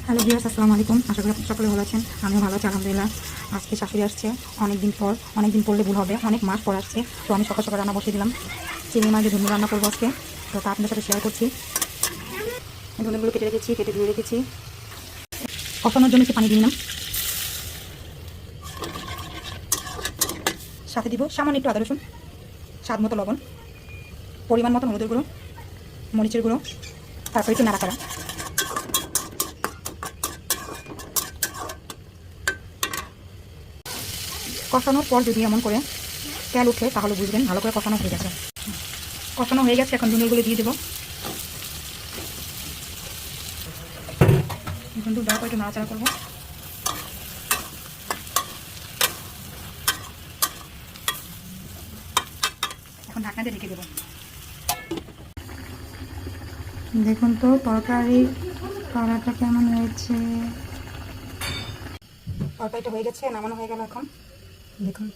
Hello viewers, আসসালামু আলাইকুম। আশা করি আপনারা সকলে ভালো আছেন। আমিও ভালো আছি আলহামদুলিল্লাহ। আজকে শাশুড়ি আসছে অনেক দিন পরলে ভুল হবে, অনেক মাস পর আসছে। তো আমি সকাল সকাল রান্না বসিয়ে দিলাম। চিংড়ি মাছ দিয়ে ধুন্দুল রান্না করবো আজকে। তো তা আপনাদের সাথে শেয়ার করছি। ধুন্দুলগুলো কেটে ধুয়ে রেখেছি। কষানোর জন্য একটু পানি দিয়ে নিলাম। সাথে দিব সামান্য একটু আদা রসুন, স্বাদ মতো লবণ, পরিমাণ মতো হলুদের গুঁড়ো, মরিচের গুঁড়ো, তারপরে একটু নাড়াচাড়া। কষানোর পর যদি এমন করে তেল উঠে তাহলে বুঝবেন ভালো করে কষানো হয়ে গেছে। এখন ধুন্দুলগুলো দিয়ে দেবো। ধুন্দুল দেওয়ার পর একটু নাড়াচাড়া করবো। এখন ঢাকনা দিয়ে রেখে দেবো। দেখুন তো তরকারির কালারটা কেমন হয়েছে। তরকারিটা হয়ে গেছে, নামানো হয়ে গেল। এখন দেখুন।